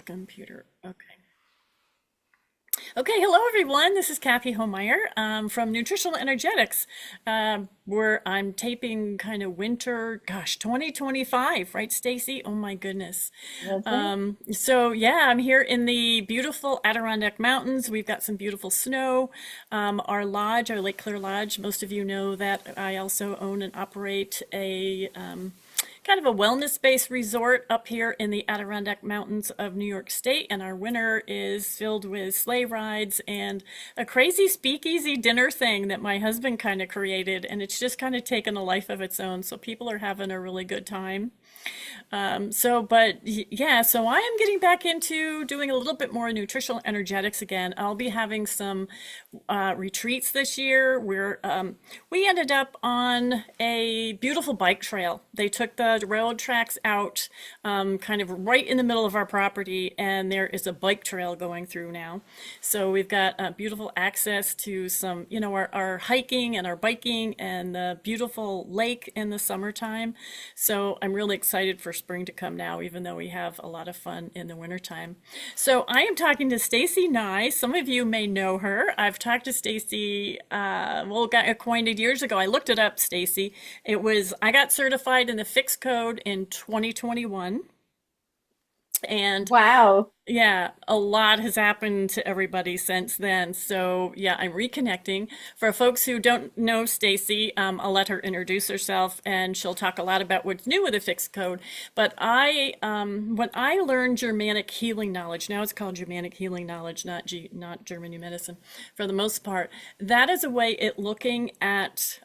Computer. Okay. Okay. Hello, everyone. This is Cathy Hohmeyer from Nutritional Energetics, where I'm taping kind of winter, gosh, 2025, right, Stacey? Oh my goodness. That's right. So yeah, I'm here in the beautiful Adirondack Mountains. We've got some beautiful snow. Our lodge, our Lake Clear Lodge, most of you know that I also own and operate a kind of a wellness-based resort up here in the Adirondack Mountains of New York State, and our winter is filled with sleigh rides and a crazy speakeasy dinner thing that my husband kind of created, and it's just kind of taken a life of its own. So people are having a really good time. Yeah, so I am getting back into doing a little bit more nutritional energetics again. I'll be having some retreats this year where we ended up on a beautiful bike trail. They took the railroad tracks out kind of right in the middle of our property, and there is a bike trail going through now. So we've got beautiful access to some, our hiking and our biking and the beautiful lake in the summertime. So I'm really excited for spring to come now, even though we have a lot of fun in the wintertime. So I am talking to Stacey Nye. Some of you may know her. I've talked to Stacey, got acquainted years ago. I looked it up, Stacey. I got certified in the F.I.X Code in 2021. And Wow. yeah, a lot has happened to everybody since then. So yeah, I'm reconnecting. For folks who don't know Stacey, I'll let her introduce herself, and she'll talk a lot about what's new with the F.I.X Code. But when I learned Germanic healing knowledge, now it's called Germanic healing knowledge, not German New Medicine, for the most part. That is a way at looking at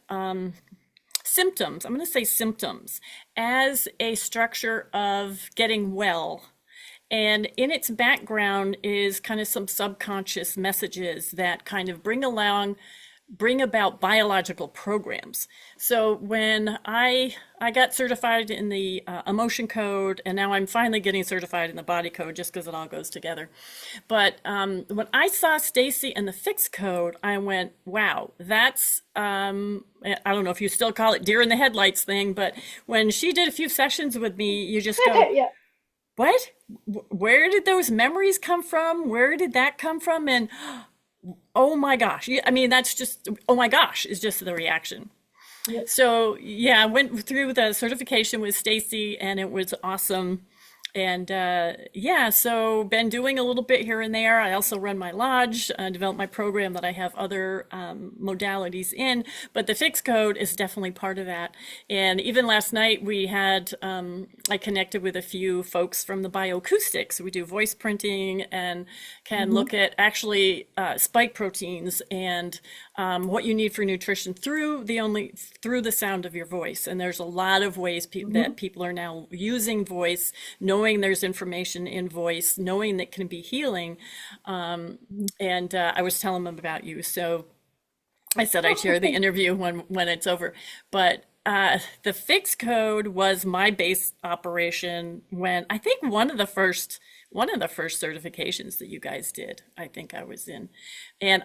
symptoms. I'm going to say symptoms as a structure of getting well, and in its background is kind of some subconscious messages that kind of bring about biological programs. So when I got certified in the emotion code, and now I'm finally getting certified in the body code, just because it all goes together. But when I saw Stacey and the F.I.X code, I went, wow, that's I don't know if you still call it deer in the headlights thing, but when she did a few sessions with me, you just go, Yeah. what? Where did those memories come from? Where did that come from? And oh my gosh. I mean, that's just, oh my gosh, is just the reaction. Yep. So yeah, I went through the certification with Stacey, and it was awesome. And yeah, so been doing a little bit here and there. I also run my lodge, develop my program that I have other modalities in, but the F.I.X code is definitely part of that. And even last night we had, I connected with a few folks from the bioacoustics. We do voice printing and can Hmm. look at actually spike proteins and what you need for nutrition through the sound of your voice. And there's a lot of ways Hmm. that people are now using voice, knowing there's information in voice, knowing that can be healing. And I was telling them about you, so I said I'd share the interview when it's over. But the F.I.X code was my base operation when I think one of the first certifications that you guys did, I think I was in. And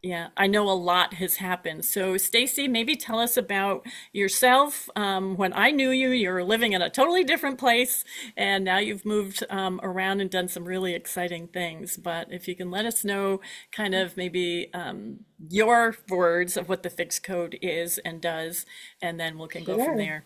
Yeah. I know a lot has happened. So Stacey, maybe tell us about yourself. When I knew you, you were living in a totally different place, and now you've moved around and done some really exciting things. But if you can let us know kind of maybe your words of what the F.I.X code is and does, and then we can go from Sure. there.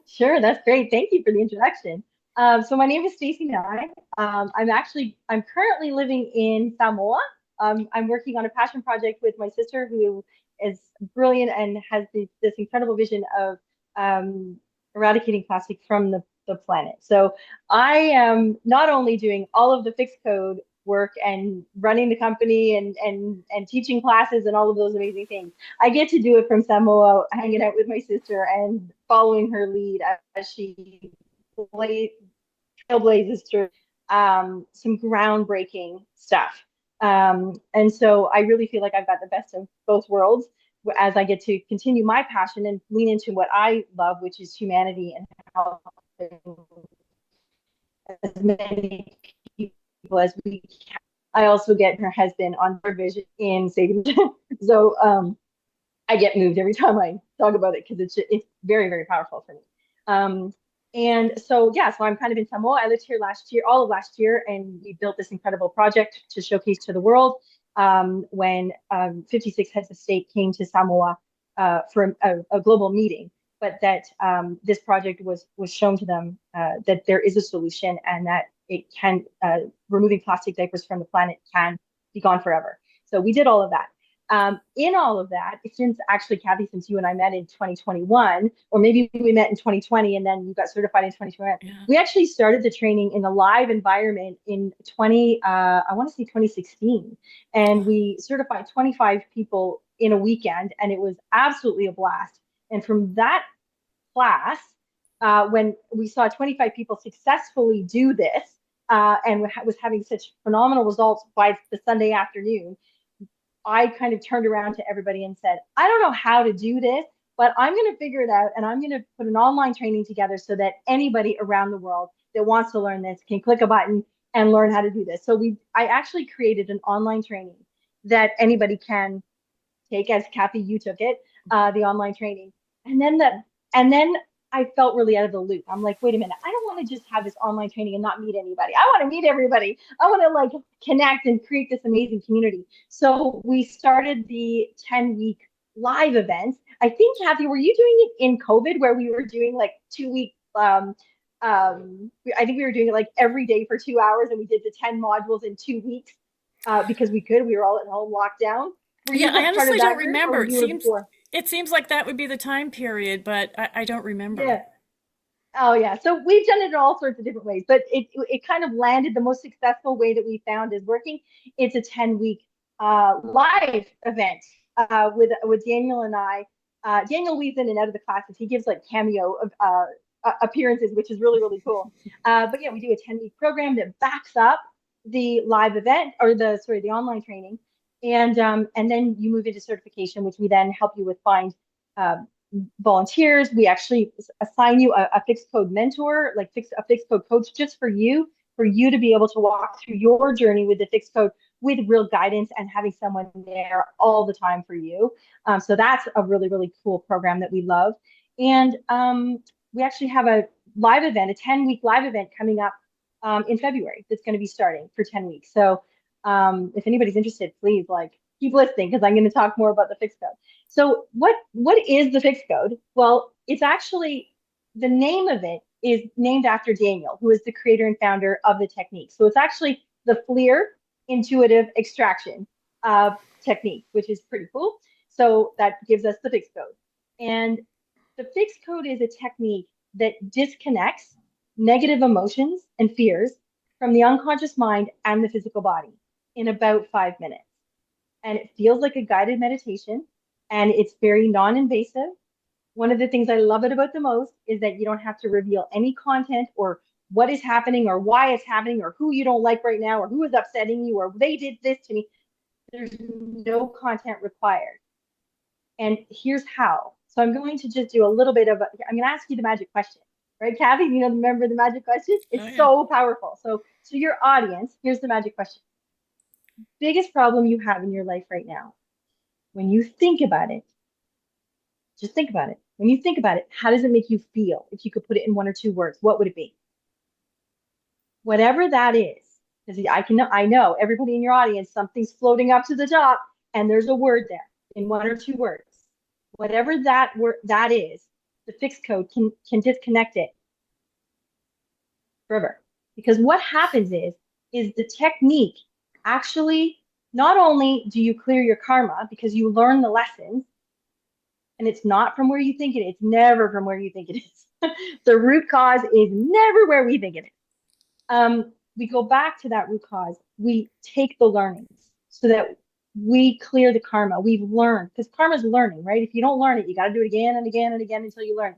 Sure. That's great. Thank you for the introduction. So my name is Stacey Nye. I'm currently living in Samoa. I'm working on a passion project with my sister, who is brilliant and has this incredible vision of um, eradicating plastic from the planet. So I am not only doing all of the F.I.X code work and running the company and teaching classes and all of those amazing things. I get to do it from Samoa, hanging out with my sister and following her lead as she trailblazes through some groundbreaking stuff. And so I really feel like I've got the best of both worlds as I get to continue my passion and lean into what I love, which is humanity and helping as many people as we can. I also get her husband on her vision in saving. So I get moved every time I talk about it because it's very, very powerful for me. Um, And so, yeah, so I'm kind of in Samoa. I lived here last year, all of last year, and we built this incredible project to showcase to the world when 56 heads of state came to Samoa for a global meeting. But that this project was shown to them that there is a solution and that it can removing plastic diapers from the planet can be gone forever. So we did all of that. In all of that, since actually, Cathy, since you and I met in 2021, or maybe we met in 2020 and then you got certified in 2021, Yeah. we actually started the training in a live environment in I want to say 2016. And we certified 25 people in a weekend, and it was absolutely a blast. And from that class, when we saw 25 people successfully do this and was having such phenomenal results by the Sunday afternoon, I kind of turned around to everybody and said, I don't know how to do this, but I'm going to figure it out and I'm going to put an online training together so that anybody around the world that wants to learn this can click a button and learn how to do this. So I actually created an online training that anybody can take, as Cathy, you took it, the online training. And then I felt really out of the loop. I'm like, wait a minute, I don't want to just have this online training and not meet anybody. I want to meet everybody. I want to like connect and create this amazing community. So we started the 10-week live events. I think, Cathy, were you doing it in COVID where we were doing like 2 week I think we were doing it like every day for 2 hours, and we did the 10 modules in 2 weeks because we could. We were all at home locked down. Were Yeah, you I part of honestly that don't group, or remember. you were before? It seems like that would be the time period, but I don't remember. Yeah. Oh yeah. So we've done it in all sorts of different ways, but it kind of landed. The most successful way that we found is working. It's a 10-week live event with Daniel and I. Daniel weaves in and out of the classes. He gives like cameo of appearances, which is really really cool. But yeah, we do a 10-week program that backs up the live event, or the online training, and then you move into certification, which we then help you with find uh, volunteers. We actually assign you a F.I.X Code mentor, like a F.I.X Code coach, just for you to be able to walk through your journey with the F.I.X Code with real guidance and having someone there all the time for you. So that's a really, really cool program that we love. And we actually have a live event, a 10-week live event coming up in February that's going to be starting for 10 weeks. So if anybody's interested, please keep listening because I'm going to talk more about the F.I.X Code. So what is the F.I.X Code? Well, it's actually, the name of it is named after Daniel, who is the creator and founder of the technique. So it's actually the FLIR intuitive extraction technique, which is pretty cool. So that gives us the F.I.X Code. And the F.I.X Code is a technique that disconnects negative emotions and fears from the unconscious mind and the physical body in about 5 minutes. And it feels like a guided meditation, and it's very non-invasive. One of the things I love it about the most is that you don't have to reveal any content or what is happening or why it's happening or who you don't like right now or who is upsetting you or they did this to me. There's no content required. And here's how. So I'm going to just do a little bit of, I'm going to ask you the magic question, right, Cathy? Remember the magic question? It's Oh, yeah. so powerful. So to your audience, here's the magic question. Biggest problem you have in your life right now, when you think about it, just think about it. When you think about it, how does it make you feel? If you could put it in one or two words, what would it be? Whatever that is, because I know everybody in your audience, something's floating up to the top, and there's a word there in one or two words. Whatever that word that is, the F.I.X Code can disconnect it forever. Because what happens is the technique actually, not only do you clear your karma because you learn the lessons, and it's not from where you think it is. It's never from where you think it is. The root cause is never where we think it is. We go back to that root cause. We take the learnings so that we clear the karma. We've learned, because karma is learning, right? If you don't learn it, you got to do it again and again and again until you learn.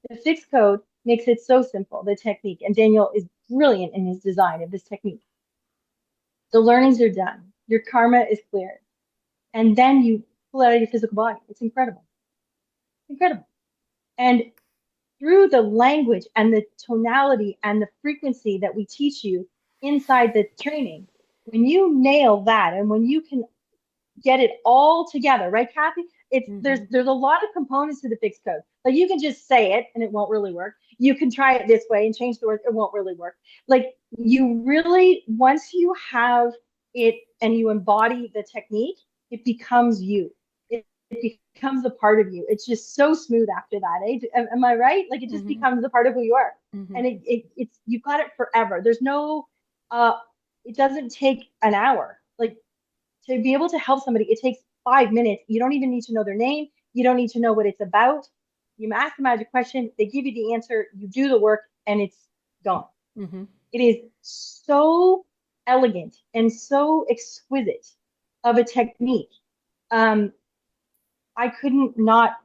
The F.I.X Code makes it so simple, the technique. And Daniel is brilliant in his design of this technique. The learnings are done. Your karma is cleared. And then you pull out of your physical body. It's incredible. Incredible. And through the language and the tonality and the frequency that we teach you inside the training, when you nail that and when you can get it all together, right, Cathy? It's there's a lot of components to the F.I.X Code. Like you can just say it and it won't really work. You can try it this way and change the word, it won't really work. Like you really, once you have it and you embody the technique, it becomes you. It becomes a part of you. It's just so smooth after that. Eh? Am I right? Like it just becomes a part of who you are. And it's you've got it forever. There's no it doesn't take an hour. Like to be able to help somebody, it takes 5 minutes. You don't even need to know their name. You don't need to know what it's about. You ask the magic question, they give you the answer, you do the work, and it's gone. It is so elegant and so exquisite of a technique. I couldn't not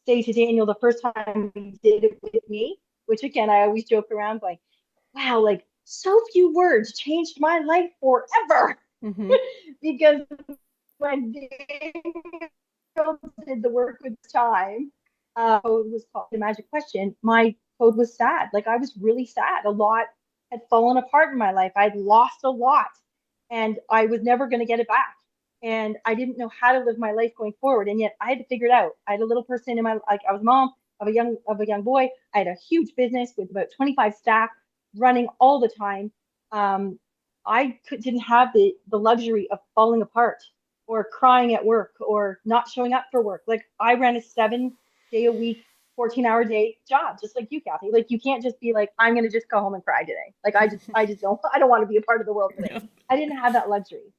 say to Daniel the first time he did it with me, which again, I always joke around going, wow, like so few words changed my life forever. Because when Daniel did the work with time, code was called the magic question, my code was sad. Like I was really sad. A lot had fallen apart in my life. I'd lost a lot and I was never going to get it back. And I didn't know how to live my life going forward. And yet I had to figure it out. I had a little person in my, like I was mom of a young boy. I had a huge business with about 25 staff running all the time. Didn't have the luxury of falling apart or crying at work or not showing up for work. Like I ran a 7-day-a-week, 14-hour day job, just like you, Cathy. Like you can't just be like, I'm going to just go home and cry today. Like I just don't want to be a part of the world today. I didn't have that luxury.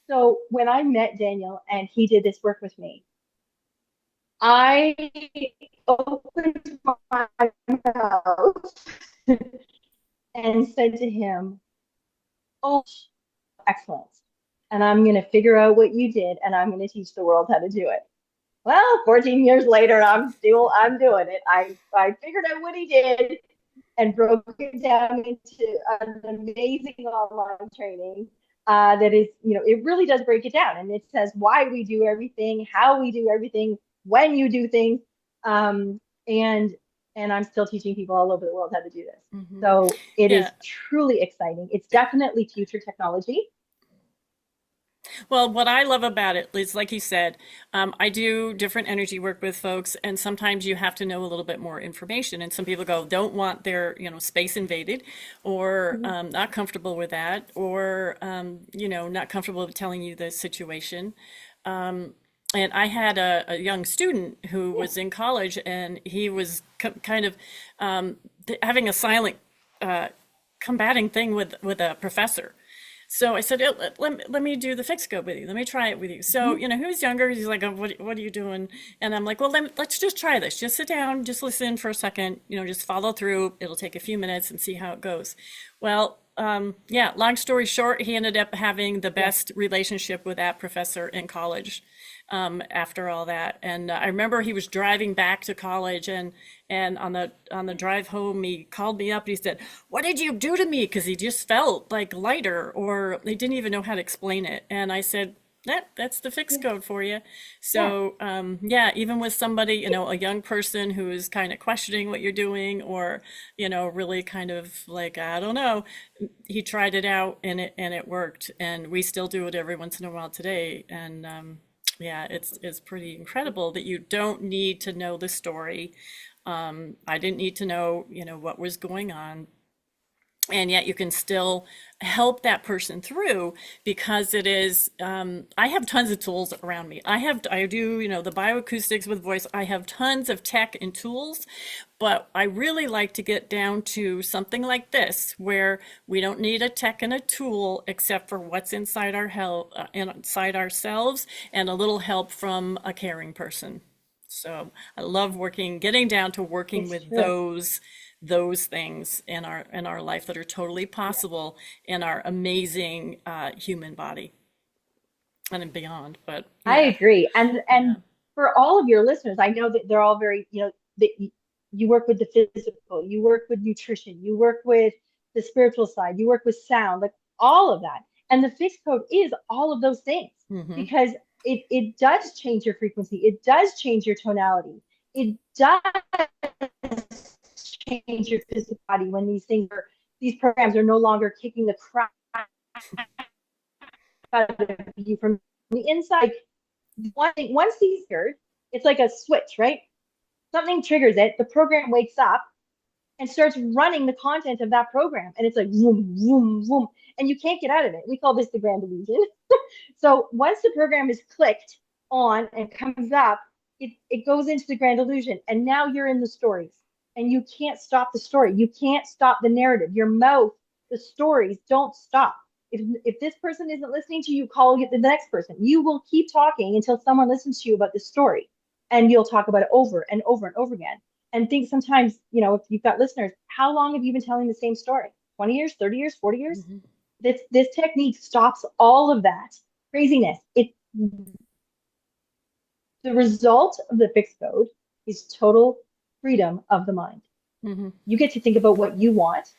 So when I met Daniel and he did this work with me, I opened my mouth and said to him, oh, excellence. And I'm going to figure out what you did and I'm going to teach the world how to do it. Well, 14 years later, I'm doing it. I figured out what he did and broke it down into an amazing online training that is, it really does break it down. And it says why we do everything, how we do everything, when you do things. And I'm still teaching people all over the world how to do this. So it is truly exciting. It's definitely future technology. Well, what I love about it is, like you said, I do different energy work with folks, and sometimes you have to know a little bit more information. And some people don't want their, space invaded, or not comfortable with that, or not comfortable with telling you the situation. And I had a young student who was in college, and he was kind of having a silent combating thing with a professor. So I said, let me do the F.I.X Code with you. Let me try it with you. So, he was younger. He's like, oh, what are you doing? And I'm like, well, let's just try this. Just sit down, just listen for a second, just follow through. It'll take a few minutes and see how it goes. Well, long story short, he ended up having the best relationship with that professor in college after all that. And I remember he was driving back to college, and on the drive home, he called me up and he said, "What did you do to me?" Because he just felt like lighter, or they didn't even know how to explain it. And I said, that's the F.I.X Code for you. So, even with somebody, a young person who is kind of questioning what you're doing, or, really kind of like, I don't know, he tried it out and it worked. And we still do it every once in a while today. And, it's pretty incredible that you don't need to know the story. I didn't need to know, what was going on. And yet you can still help that person through, because it is, I have tons of tools around me. I do, the bioacoustics with voice. I have tons of tech and tools, but I really like to get down to something like this, where we don't need a tech and a tool except for what's inside inside ourselves, and a little help from a caring person. So I love getting down to working with those things in our life that are totally possible in our amazing human body and beyond. But I agree. And for all of your listeners, I know that they're all very, that you work with the physical, you work with nutrition, you work with the spiritual side, you work with sound, like all of that. And the F.I.X Code is all of those things, because it does change your frequency. It does change your tonality. It does change your physical body when these programs are no longer kicking the crap out of you from the inside. once these triggered, it's like a switch, right? Something triggers it, the program wakes up and starts running the content of that program. And it's like, vroom, vroom, vroom. And you can't get out of it. We call this the grand illusion. So once the program is clicked on and comes up, it goes into the grand illusion. And now you're in the stories. And you can't stop the story. You can't stop the narrative. Your mouth, the stories don't stop. If this person isn't listening to you, call the next person. You will keep talking until someone listens to you about the story. And you'll talk about it over and over and over again. And think sometimes, if you've got listeners, how long have you been telling the same story? 20 years, 30 years, 40 years? Mm-hmm. This technique stops all of that craziness. The result of the F.I.X Code is total freedom of the mind. Mm-hmm. You get to think about what you want,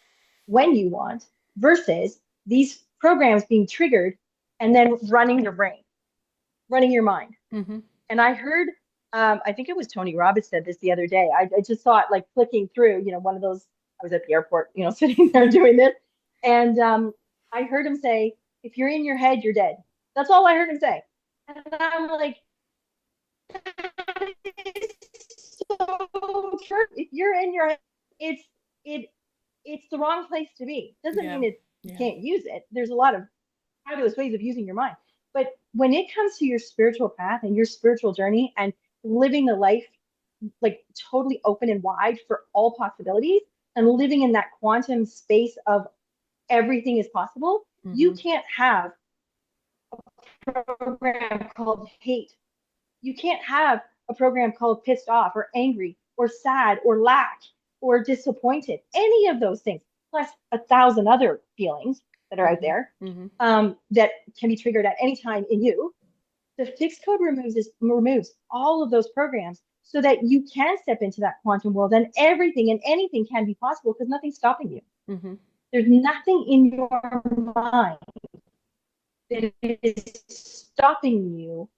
when you want, versus these programs being triggered and then running your brain, running your mind. Mm-hmm. And I heard, I think it was Tony Robbins said this the other day. I just saw it like flicking through, one of those, I was at the airport, sitting there doing this. And I heard him say, if you're in your head, you're dead. That's all I heard him say. And I'm like, that is so true. If you're in your head, it's the wrong place to be. Doesn't mean you can't use it. There's a lot of fabulous ways of using your mind. But when it comes to your spiritual path and your spiritual journey and living the life like totally open and wide for all possibilities and living in that quantum space of everything is possible, mm-hmm. You can't have a program called hate. You can't have a program called pissed off or angry or sad or lack or disappointed. Any of those things, plus 1,000 other feelings that are out there, mm-hmm. That can be triggered at any time in you. The F.I.X Code removes all of those programs so that you can step into that quantum world and everything and anything can be possible because nothing's stopping you. Mm-hmm. There's nothing in your mind that is stopping you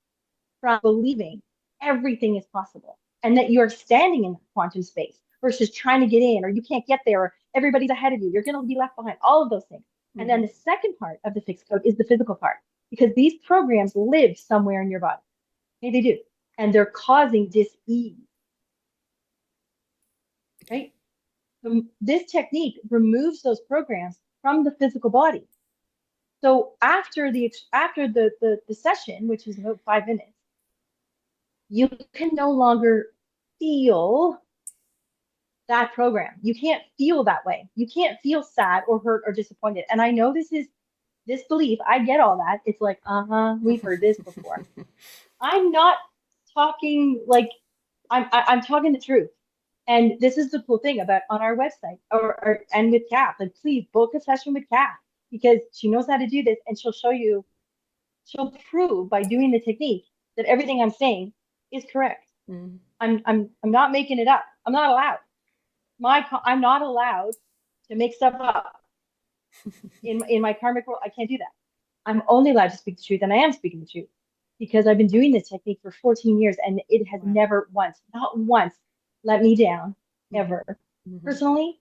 from believing everything is possible and that you're standing in quantum space versus trying to get in, or you can't get there, or everybody's ahead of you, you're going to be left behind, all of those things. Mm-hmm. And then the second part of the F.I.X Code is the physical part, because these programs live somewhere in your body. Okay, they do. And they're causing dis-ease. Right? So this technique removes those programs from the physical body. So after the session, which is about 5 minutes, you can no longer feel that program. You can't feel that way. You can't feel sad or hurt or disappointed. And I know this belief, I get all that. It's like, we've heard this before. I'm not talking like, I'm talking the truth. And this is the cool thing about on our website and with Kath, like please book a session with Kath because she knows how to do this and she'll prove by doing the technique that everything I'm saying is correct. Mm. I'm not making it up. I'm not allowed. I'm not allowed to make stuff up in my karmic world. I can't do that. I'm only allowed to speak the truth, and I am speaking the truth because I've been doing this technique for 14 years, and it has never once, not once, let me down ever. Mm-hmm. Personally,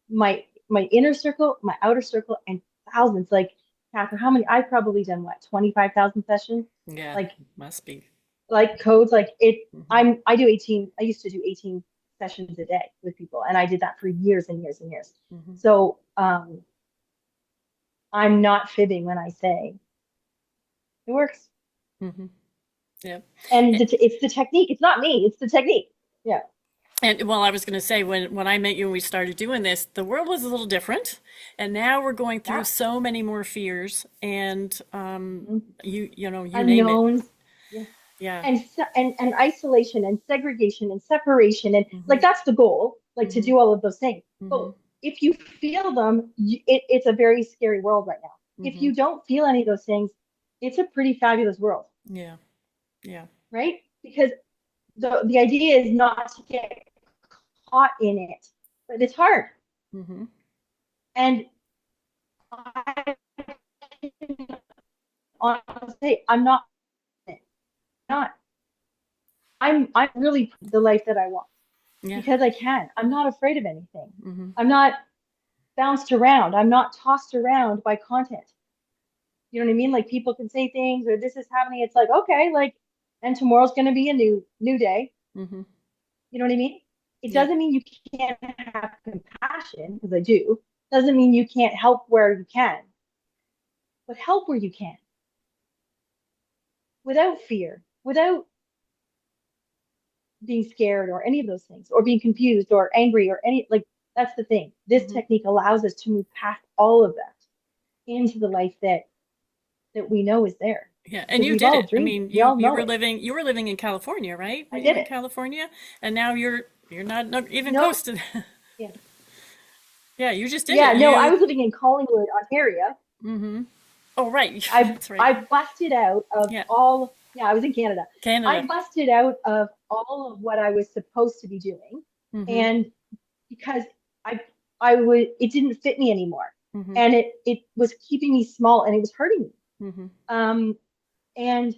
my inner circle, my outer circle, and thousands. Like, Catherine, how many? I've probably done what 25,000 sessions. Yeah, like must be. Like codes, like it. Mm-hmm. I do 18. I used to do 18 sessions a day with people, and I did that for years and years and years. Mm-hmm. So I'm not fibbing when I say it works. Mm-hmm. Yeah, and it's the technique. It's not me. It's the technique. Yeah. And well, I was going to say when I met you and we started doing this, the world was a little different, and now we're going through so many more fears and you name it. Yeah. And isolation and segregation and separation and like that's the goal, like to do all of those things. But if you feel them, it's a very scary world right now. If you don't feel any of those things, it's a pretty fabulous world. Yeah. Yeah. Right? Because the idea is not to get caught in it, but it's hard. Mm-hmm. And I honestly, I'm not. I'm really the life that I want because I can. I'm not afraid of anything. Mm-hmm. I'm not bounced around. I'm not tossed around by content You know what I mean? Like people can say things or this is happening. It's like, okay, like, and tomorrow's going to be a new day. Mm-hmm. You know what I mean? It Yeah. doesn't mean you can't have compassion, because I do. Doesn't mean you can't help where you can, but help where you can without fear, without being scared or any of those things, or being confused or angry or any, like, that's the thing. This Mm-hmm. technique allows us to move past all of that into the life that we know is there, Yeah, and because you we've did all it. I dreamed it. mean, We you all you know were it. living in California, right? Were I you did in it. California? And now you're not even No, close to that. yeah. Yeah, you just did Yeah, it. no, I You was living in Collingwood, Ontario. mm-hmm. Oh, right. I That's right. I busted out of Yeah. all, yeah, I was in Canada. I Canada. busted out of all of what I was supposed to be doing. Mm-hmm. And because I I would, it didn't fit me anymore. Mm-hmm. And it was keeping me small and it was hurting me. Mm-hmm. Um and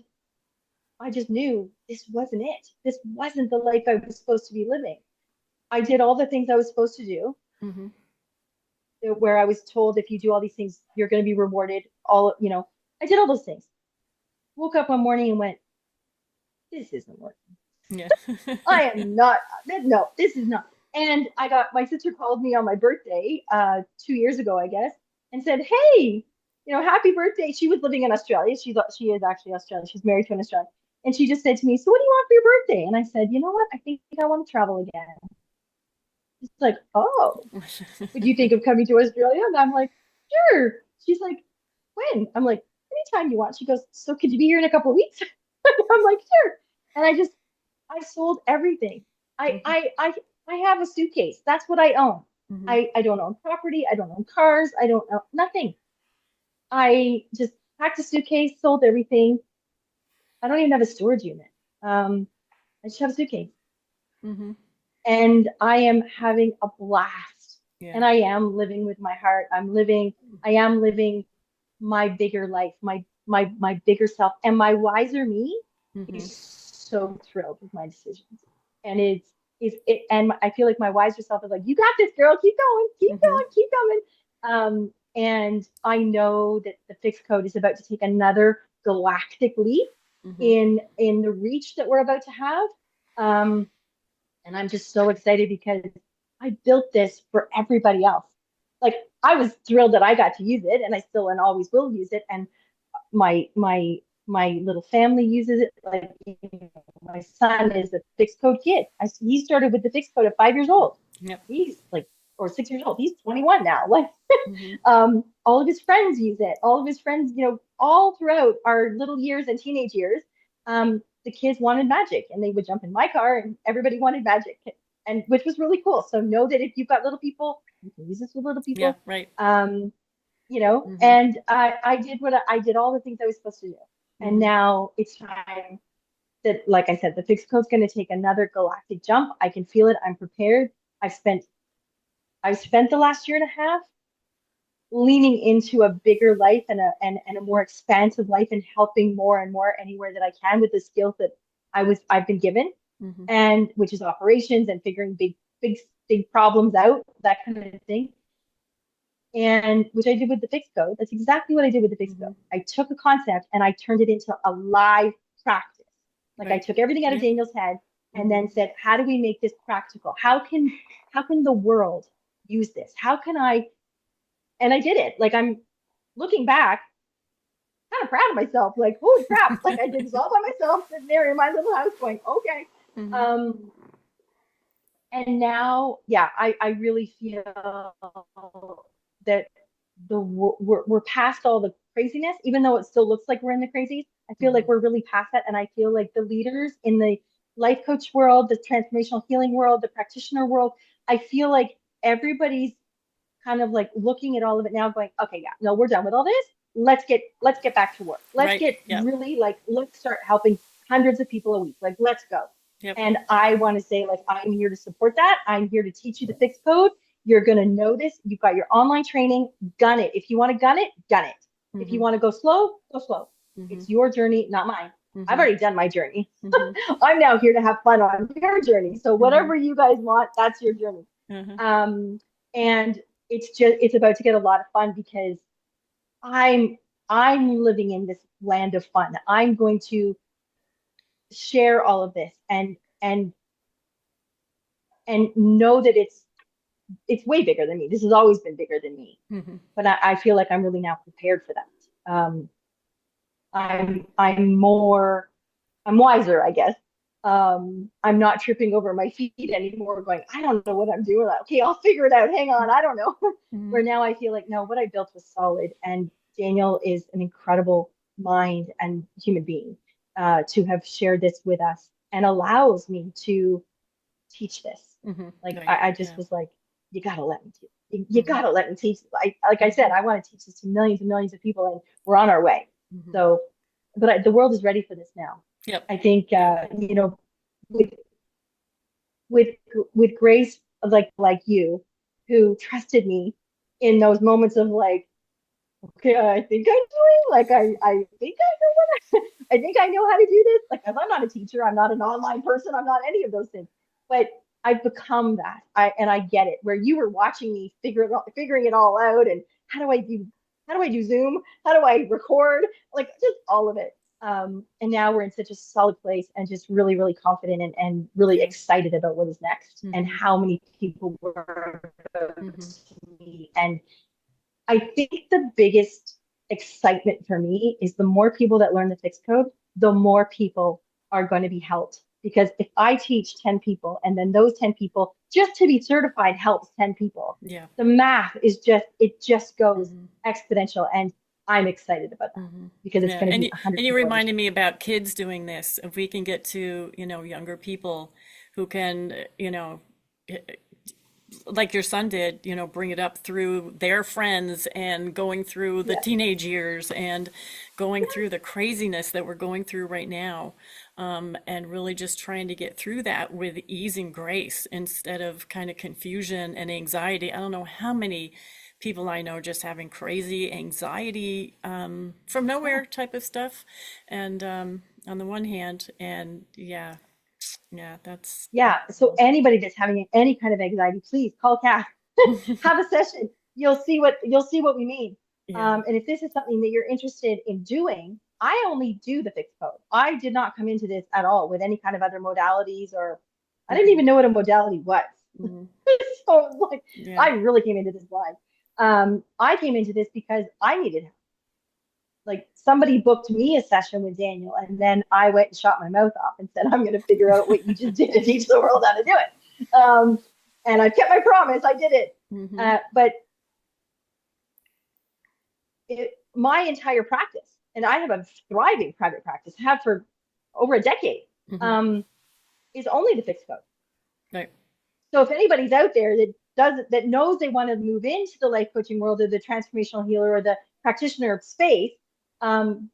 I just knew this wasn't it. This wasn't the life I was supposed to be living. I did all the things I was supposed to do, Mm-hmm. where I was told if you do all these things, you're going to be rewarded. All, I did all those things. Woke up one morning and went, this isn't working. Yeah. I am not, no, this is not. And my sister called me on my birthday 2 years ago, I guess, and said, hey, happy birthday. She was living in Australia. She is actually Australian. She's married to an Australian. And she just said to me, so what do you want for your birthday? And I said, you know what? I think I want to travel again. She's like, oh, would you think of coming to Australia? And I'm like, sure. She's like, when? I'm like, anytime you want. She goes, so could you be here in a couple of weeks? I'm like, sure. And I sold everything. I Mm-hmm. I I I have a suitcase. That's what I own. Mm-hmm. I don't own property. I don't own cars. I don't own nothing. I just packed a suitcase, sold everything. I don't even have a storage unit. I just have a suitcase, Mm-hmm. and I am having a blast. Yeah. And I am living with my heart. I am living my bigger life, my bigger self, and my wiser me Mm-hmm. is so thrilled with my decisions. And and I feel like my wiser self is like, you got this, girl, keep going, keep Mm-hmm. going, keep going. And I know that the F.I.X Code is about to take another galactic leap Mm-hmm. in the reach that we're about to have. Um, and I'm just so excited because I built this for everybody else. Like, I was thrilled that I got to use it, and I still and always will use it. And my little family uses it. Like, my son is a F.I.X Code kid. He started with the F.I.X Code at 5 years old. Yep. He's like, or 6 years old. He's 21 now. Like, Mm-hmm. all of his friends use it. All of his friends, all throughout our little years and teenage years, the kids wanted magic, and they would jump in my car, and everybody wanted magic, and which was really cool. So know that if you've got little people, you can use this with little Yeah. people. Right. Mm-hmm. And I did I did all the things I was supposed to do. And Mm-hmm. now it's time that, like I said, the F.I.X Code's going to take another galactic jump. I can feel it. I'm prepared. I've spent the last year and a half leaning into a bigger life and a more expansive life, and helping more and more anywhere that I can with the skills that I've been given, Mm-hmm. and which is operations and figuring big problems out, that kind of thing. And which I did with the F.I.X Code. That's exactly what I did with the F.I.X Mm-hmm. Code. I took a concept and I turned it into a live practice. Like, I Right. took everything out of Yeah. Daniel's head and Mm-hmm. then said, how do we make this practical? How can the world use this? How can I? And I did it. Like, I'm looking back, kind of proud of myself. Like, holy crap! Like, I did this all by myself, sitting there in my little house, going, okay. Mm-hmm. Um, and now, yeah, I really feel that we're past all the craziness, even though it still looks like we're in the crazies. I feel Mm-hmm. like we're really past that, and I feel like the leaders in the life coach world, the transformational healing world, the practitioner world, I feel like everybody's kind of like looking at all of it now, going, okay, yeah, no, we're done with all this. Let's get back to work. Let's Right. get Yep. really, like, let's start helping hundreds of people a week. Like, let's go. Yep. And I want to say, like, I'm here to support that. I'm here to teach you the F.I.X Code. You're going to know this. You've got your online training. Gun it. If you want to gun it, gun it. If you Mm-hmm. want to go slow, go slow. Mm-hmm. It's your journey, not mine. I've Mm-hmm. already done my journey. Mm-hmm. I'm now here to have fun on your journey. So Mm-hmm. whatever you guys want, that's your journey. Uh-huh. And it's about to get a lot of fun, because I'm I'm living in this land of fun. I'm going to share all of this and know that it's way bigger than me. This has always been bigger than me. Mm-hmm. But I feel like I'm really now prepared for that. I'm wiser, I guess. I'm not tripping over my feet anymore, going, I don't know what I'm doing. Okay, I'll figure it out. Hang on, I don't know. Mm-hmm. Where now I feel like, no, what I built was solid. And Daniel is an incredible mind and human being to have shared this with us and allows me to teach this. Mm-hmm. Like Right. I just Yeah. was like, you gotta let me teach. You Mm-hmm. gotta let me teach. Like I said, I want to teach this to millions and millions of people, and we're on our way. Mm-hmm. So, but the world is ready for this now. Yep. I think Yeah. you know, with with with grace like you, who trusted me in those moments of like, okay, I think I'm doing like I think I know what I think I know how to do this. Like, 'cause I'm not a teacher, I'm not an online person, I'm not any of those things. But I've become that. I get it. Where you were watching me figuring it all out, and how do I do Zoom? How do I record? Like just all of it. And now we're in such a solid place and just really, really confident and really Yeah. excited about what is next and Mm-hmm. how many people we're going Mm-hmm. to meet. And I think the biggest excitement for me is the more people that learn the F.I.X Code, the more people are going to be helped. Because if I teach 10 people and then those 10 people just to be certified helps 10 people, Yeah. the math is it just goes Mm-hmm. exponential. And I'm excited about that Mm-hmm. because it's Yeah, going to and be you, 100 and you people every reminded day. me about kids doing this. If we can get to, younger people who can, like your son did, bring it up through their friends and going through the Yeah. teenage years and going through the craziness that we're going through right now, and really just trying to get through that with ease and grace instead of kind of confusion and anxiety. I don't know how many people I know just having crazy anxiety from Yeah. nowhere type of stuff. And on the one hand, and yeah, that's Yeah. So awesome. anybody that's having any kind of anxiety, please call Kath. Have a session. You'll see what we mean. Yeah. And if this is something that you're interested in doing, I only do the F.I.X Code. I did not come into this at all with any kind of other modalities, or I didn't Hmm. even know what a modality was. Hmm. So like Yeah. I really came into this blind. I came into this because I needed help. Like somebody booked me a session with Daniel, and then I went and shot my mouth off and said, I'm going to figure out what you just did and teach the world how to do it. And I kept my promise. I did it. Hmm. But my entire practice, and I have a thriving private practice, have for over a decade, Hmm. um, is only the F.I.X Code. Right. So if anybody's out there that knows they want to move into the life coaching world or the transformational healer or the practitioner space, um,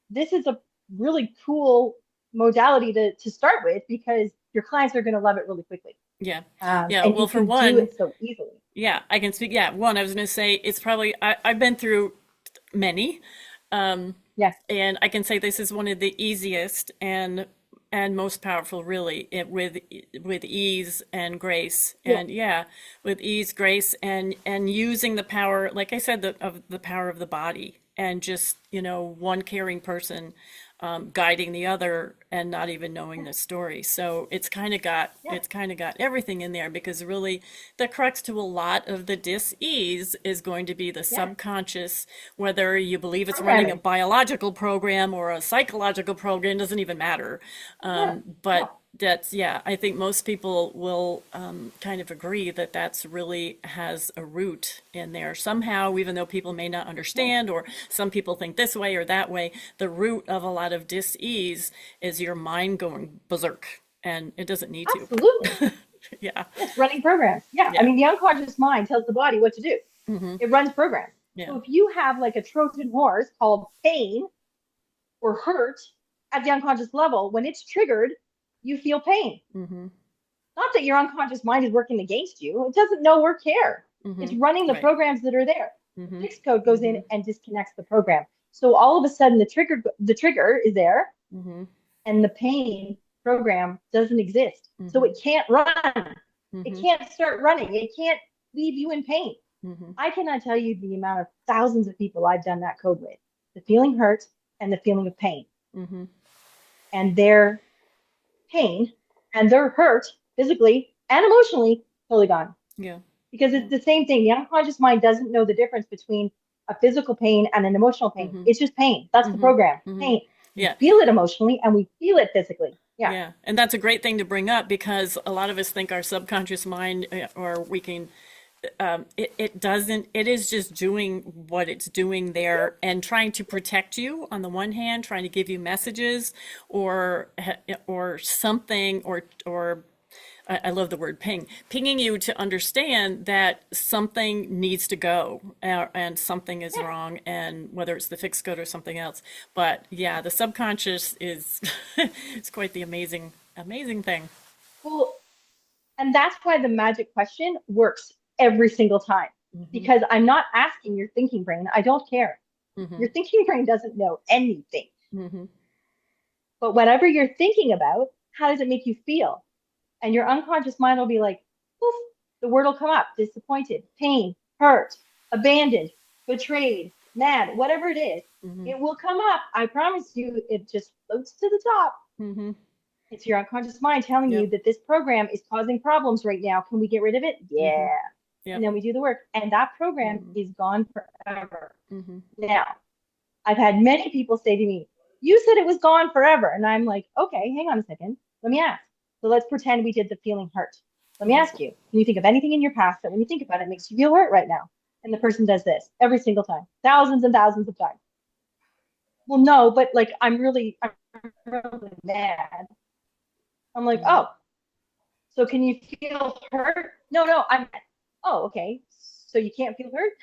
this is a really cool modality to start with because your clients are going to love it really quickly. Yeah. Yeah. And Well, you for can do one, it so easily. yeah, I can speak. Yeah. One, I was going to say it's probably, I've been through many. Um, Yeah. and I can say this is one of the easiest and most powerful, really, with ease and grace, Yeah. and yeah, with ease, grace, and using the power, like I said, of the power of the body, and just one caring person guiding the other, and not even knowing the story. So Yeah. it's kind of got everything in there because really the crux to a lot of the dis-ease is going to be the Yeah. subconscious, whether you believe it's running a Programming. biological program or a psychological program, doesn't even matter. Yeah. No. But that's, yeah, I think most people will kind of agree that that's really has a root in there somehow, even though people may not Yeah. understand, or some people think this way or that way. The root of a lot of dis-ease is your mind going berserk, and it doesn't need to. Absolutely. Yeah, Yes, running programs. Yeah. I yeah, mean, the unconscious mind tells the body what to do. hmm, It runs programs. yeah, So if you have like a Trojan horse called pain or hurt at the unconscious level, when it's triggered, you feel pain. hmm, Not that your unconscious mind is working against you. It doesn't know or care. hmm, It's running the right, programs that are there. The hmm, F.I.X Code goes hmm, in and disconnects the program. So all of a sudden the trigger is there hmm, and the pain program doesn't exist. So hmm, it can't run. It hmm, can't start running. It can't leave you in pain. hmm, I cannot tell you the amount of thousands of people I've done that code with. the feeling hurt and the feeling of pain. Mm-hmm. And their pain and their hurt physically and emotionally totally gone. Yeah. Because it's the same thing. The unconscious mind doesn't know the difference between a physical pain and an emotional pain. Mm-hmm. It's just pain. That's the Mm-hmm. program. Mm-hmm. Pain. We Yeah. feel it emotionally and we feel it physically. Yeah. Yeah. And that's a great thing to bring up because a lot of us think our subconscious mind, or we can, it doesn't, it is just doing what it's doing there and trying to protect you on the one hand, trying to give you messages or something, or I love the word pinging you to understand that something needs to go, and something is Yeah. wrong, and whether it's the F.I.X Code or something else. But yeah, the subconscious is it's quite the amazing thing. Well, and that's why the magic question works every single time. Hmm. Because I'm not asking your thinking brain. I don't care. Hmm. Your thinking brain doesn't know anything. Hmm. But whatever you're thinking about, how does it make you feel? And your unconscious mind will be like, poof, the word will come up: disappointed, pain, hurt, abandoned, betrayed, mad, whatever it is. Hmm. It will come up. I promise you, it just floats to the top. Hmm. It's your unconscious mind telling you Yep. that this program is causing problems right now. Can we get rid of it? Hmm. Yeah. And Yep. then we do the work. And that program Hmm. is gone forever. Hmm. Now, I've had many people say to me, you said it was gone forever. And I'm like, okay, hang on a second. Let me ask. So let's pretend we did the feeling hurt. Let me ask you, can you think of anything in your past that when you think about it, makes you feel hurt right now? And the person does this every single time, thousands and thousands of times. Well, no, but like I'm really mad. I'm like, Hmm. oh, so can you feel hurt? No, no, I'm mad. Oh, okay. So you can't feel hurt?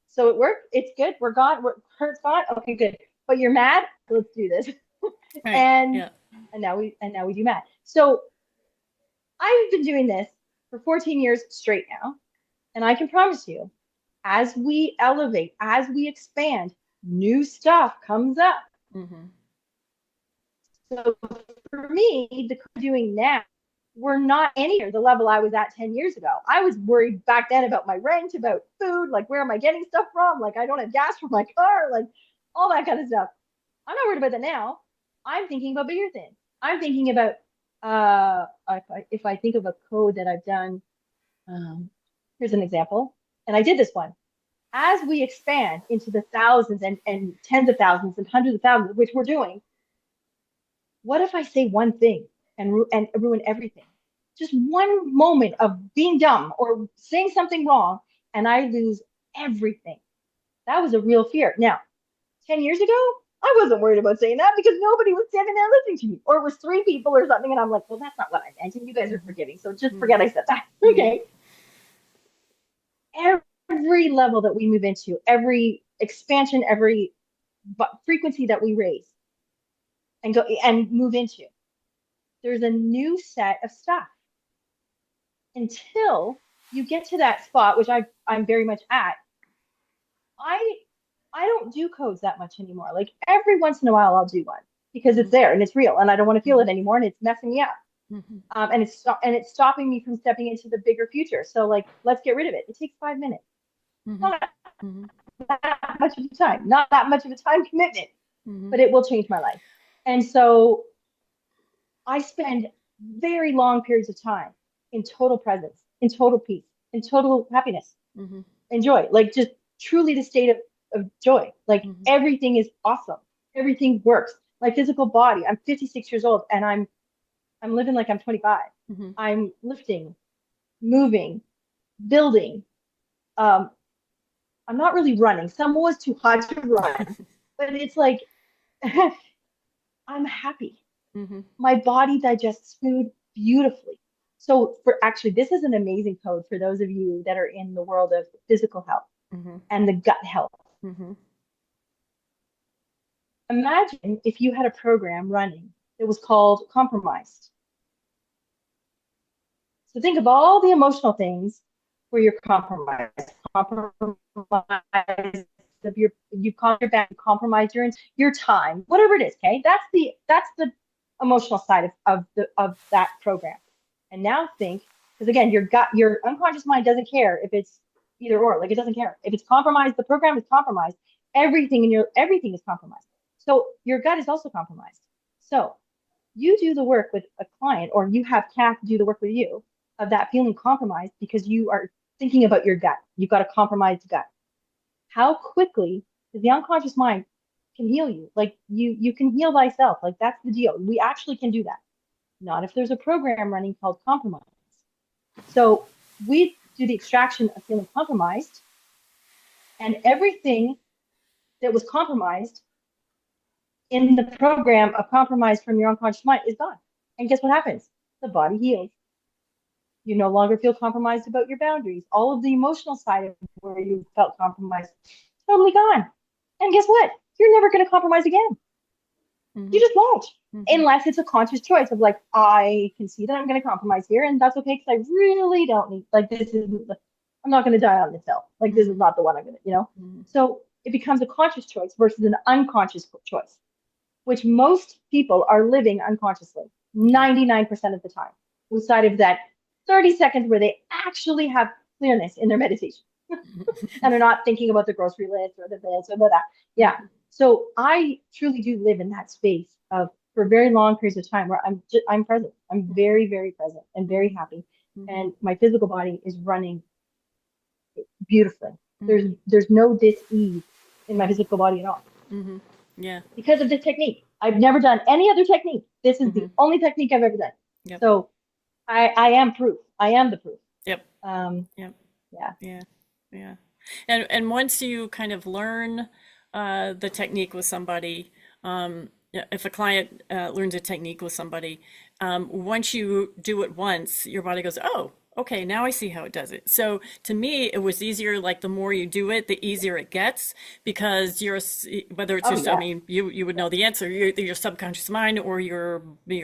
So it worked. It's good. We're gone. Hurt's gone. Okay, good. But you're mad. Let's do this. Right. and Yeah. and now we do mad. So I've been doing this for 14 years straight now, and I can promise you, as we elevate, as we expand, new stuff comes up. Hmm. So for me, the doing now, we're not anywhere the level I was at 10 years ago. I was worried back then about my rent, about food, like where am I getting stuff from? Like I don't have gas for my car, like all that kind of stuff. I'm not worried about that now. I'm thinking about bigger things. I'm thinking about if I think of a code that I've done, um, here's an example, and I did this one. As we expand into the thousands and tens of thousands and hundreds of thousands, which we're doing, what if I say one thing and ruin everything? Just one moment of being dumb or saying something wrong, and I lose everything. That was a real fear. Now, 10 years ago, I wasn't worried about saying that because nobody was standing there listening to me. Or it was three people or something, and I'm like, well, that's not what I meant, and you guys are forgiving, so just Hmm. forget I said that. Hmm. Okay. Every level that we move into, every expansion, every frequency that we raise and go and move into, there's a new set of stuff until you get to that spot, which I'm very much at. I I don't do codes that much anymore. Like every once in a while, I'll do one because it's there and it's real, and I don't want to feel it anymore, and it's messing me up. Hmm. And it's stopping me from stepping into the bigger future. So like, let's get rid of it. It takes 5 minutes. Hmm. Not Hmm. that much of a time, not that much of a time commitment, Hmm. but it will change my life. And so I spend very long periods of time in total presence, in total peace, in total happiness Hmm. and joy, like just truly the state of joy. Like Hmm. everything is awesome. Everything works. My physical body, I'm 56 years old and I'm living like I'm 25. Hmm. I'm lifting, moving, building. Um, I'm not really running. Samoa's too hot to run, but it's like I'm happy. Hmm. My body digests food beautifully. So for actually, this is an amazing code for those of you that are in the world of physical health Hmm. and the gut health. Hmm. Imagine if you had a program running that was called compromised. So think of all the emotional things where you're compromised of you've called your back, compromised your time, whatever it is. Okay, that's the emotional side of that program. And now think, because again, your unconscious mind doesn't care if it's either or, like it doesn't care if it's compromised. The program is compromised. everything is compromised. So your gut is also compromised. So you do the work with a client, or you have Cathy do the work with you of that feeling compromised because you are thinking about your gut. You've got a compromised gut. How quickly the unconscious mind can heal you? Like you can heal thyself. Like that's the deal. We actually can do that. Not if there's a program running called compromise. So we do the extraction of feeling compromised, and everything that was compromised in the program of compromise from your unconscious mind is gone. And guess what happens? The body heals. You no longer feel compromised about your boundaries. All of the emotional side of where you felt compromised, totally gone. And guess what? You're never going to compromise again. Mm-hmm. You just won't. Mm-hmm. Unless it's a conscious choice of like, I can see that I'm going to compromise here, and that's okay because I really don't need, like, this is, I'm not going to die on this hill. Like, this is not the one I'm going to, Mm-hmm. So it becomes a conscious choice versus an unconscious choice, which most people are living unconsciously 99% of the time, outside of that 30 seconds where they actually have clearness in their meditation and they're not thinking about the grocery list or the this or the that. Yeah. So I truly do live in that space of, for very long periods of time, where I'm present. I'm very, very present and very happy. Mm-hmm. And my physical body is running beautifully. Mm-hmm. There's no dis-ease in my physical body at all. Mm-hmm. Yeah. Because of this technique. I've never done any other technique. This is the only technique I've ever done. Yep. So I am proof. I am the proof. Yep. Yep. Yeah. And once you kind of learn the technique with somebody, if a client learns a technique with somebody, once you do it once, your body goes, oh, okay, now I see how it does it. So to me, it was easier, like the more you do it, the easier it gets, because whether it's I mean, you would know the answer, your subconscious mind or your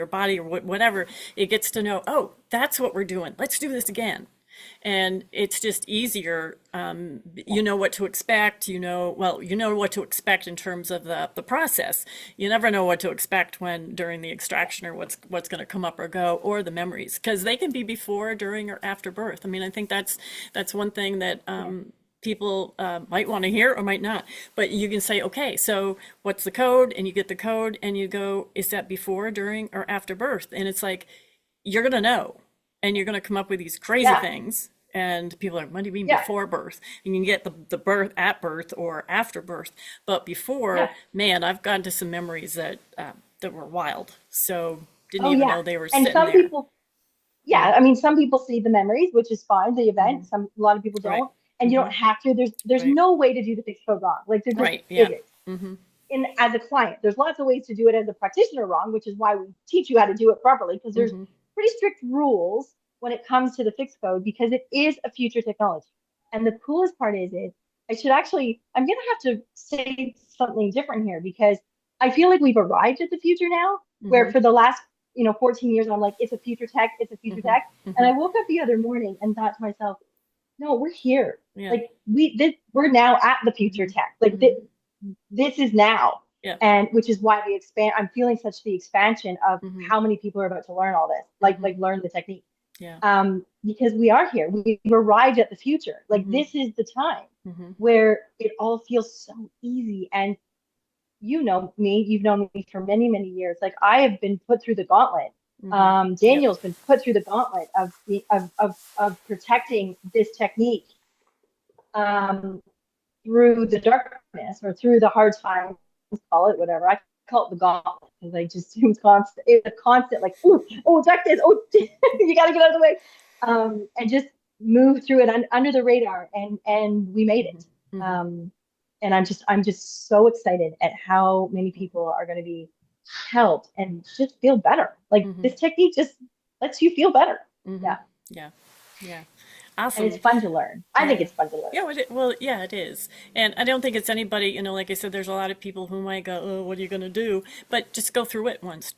body or whatever, it gets to know, oh, that's what we're doing. Let's do this again. And it's just easier. You know what to expect. You know what to expect in terms of the process. You never know what to expect during the extraction, or what's going to come up or go, or the memories, because they can be before, during, or after birth. I mean, I think that's one thing that people might want to hear or might not. But you can say, okay, so what's the code? And you get the code, and you go, is that before, during, or after birth? And it's like, you're going to know. And you're going to come up with these crazy things. And people are, what do you mean before birth? And you can get the birth at birth or after birth. But before, man, I've gotten to some memories that were wild. So didn't even know they were sitting there. And some people, I mean, some people see the memories, which is fine, the event. A lot of people don't. Right. And you don't have to. There's no way to do the F.I.X Code wrong. Like, there's just physics. And as a client, there's lots of ways to do it as a practitioner wrong, which is why we teach you how to do it properly, because there's pretty strict rules when it comes to the F.I.X Code, because it is a future technology. And the coolest part is I'm going to have to say something different here, because I feel like we've arrived at the future now, where for the last 14 years, I'm like, it's a future tech, it's a future tech. And I woke up the other morning and thought to myself, no, we're here. Yeah. Like we're now at the future tech. Like this is now. Yeah. And which is why I'm feeling such the expansion of how many people are about to learn all this, like learn the technique. Yeah. Because we are here. We've arrived at the future. Like this is the time where it all feels so easy. And you know me, you've known me for many, many years. Like, I have been put through the gauntlet. Daniel's been put through the gauntlet of protecting this technique through the darkness, or through the hard times, call it whatever. I call it the gauntlet, because I just, it was constant. It was a constant, like, oh, attack this, oh, you got to get out of the way, and just move through it under the radar, and we made it. And I'm just so excited at how many people are going to be helped and just feel better. Like, this technique just lets you feel better. Yeah. Awesome. And it's fun to learn. I think it's fun to learn. Yeah, it is. And I don't think it's anybody, like I said, there's a lot of people who might go, oh, what are you going to do? But just go through it once.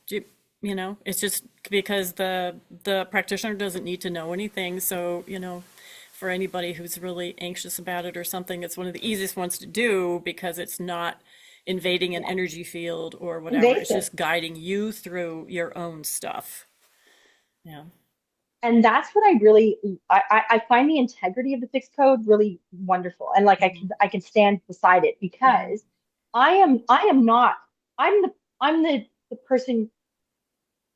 It's just because the practitioner doesn't need to know anything. So, for anybody who's really anxious about it or something, it's one of the easiest ones to do, because it's not invading an energy field or whatever. It's just guiding you through your own stuff. Yeah. And that's what I really I find the integrity of the F.I.X Code really wonderful. And like Mm-hmm. I can stand beside it Mm-hmm. because I am not I'm the person.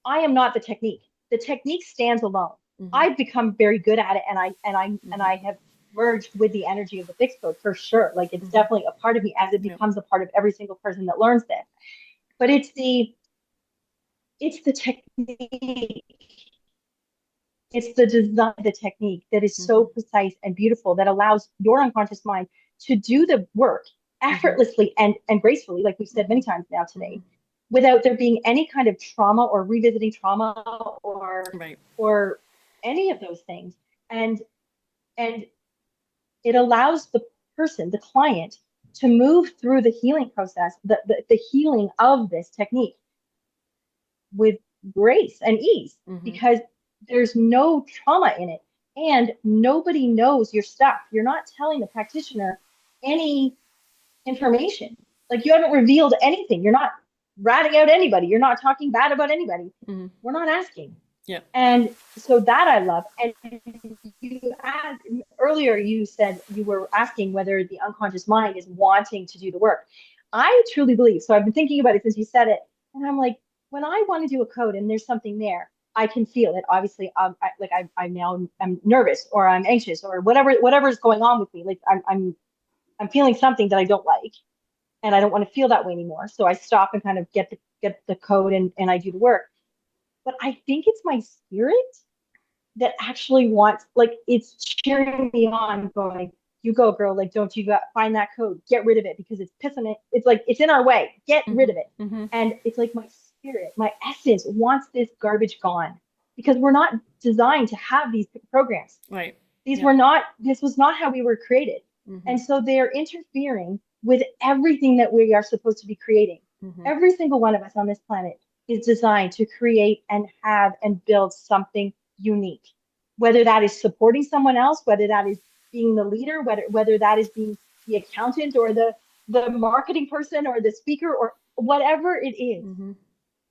I am not the technique. The technique stands alone. Mm-hmm. I've become very good at it, and Mm-hmm. I have merged with the energy of the F.I.X Code for sure. Like it's Mm-hmm. definitely a part of me as it Yep. becomes a part of every single person that learns this. But it's the technique. It's the design, the technique that is so Mm-hmm. precise and beautiful that allows your unconscious mind to do the work Mm-hmm. effortlessly and gracefully, like we've said Mm-hmm. many times now Mm-hmm. today, without there being any kind of trauma or revisiting trauma Right. or any of those things. And and it allows the person, the client, to move through the healing process, the healing of this technique with grace and ease Mm-hmm. because there's no trauma in it and nobody knows your stuff. You're not telling the practitioner any information. Like you haven't revealed anything. You're not ratting out anybody. You're not talking bad about anybody. Mm-hmm. We're not asking. Yep. And so that I love. And you asked earlier, you said you were asking whether the unconscious mind is wanting to do the work. I truly believe. So I've been thinking about it since you said it. And I'm like, when I want to do a code and there's something there, I can feel it. Obviously, I'm now I'm nervous or I'm anxious or whatever's going on with me. Like I'm feeling something that I don't like and I don't want to feel that way anymore. So I stop and kind of get the code and I do the work. But I think it's my spirit that actually wants, like, it's cheering me on, going, "You go, girl! Like, don't you got find that code? Get rid of it because it's pissing it. It's like it's in our way. Get rid Mm-hmm. of it." Mm-hmm. And it's like my spirit, my essence wants this garbage gone because we're not designed to have these programs. Right. These Yep. were not. This was not how we were created, Mm-hmm. and so they're interfering with everything that we are supposed to be creating. Mm-hmm. Every single one of us on this planet is designed to create and have and build something unique, whether that is supporting someone else, whether that is being the leader, whether that is being the accountant or the marketing person or the speaker or whatever it is, Mm-hmm.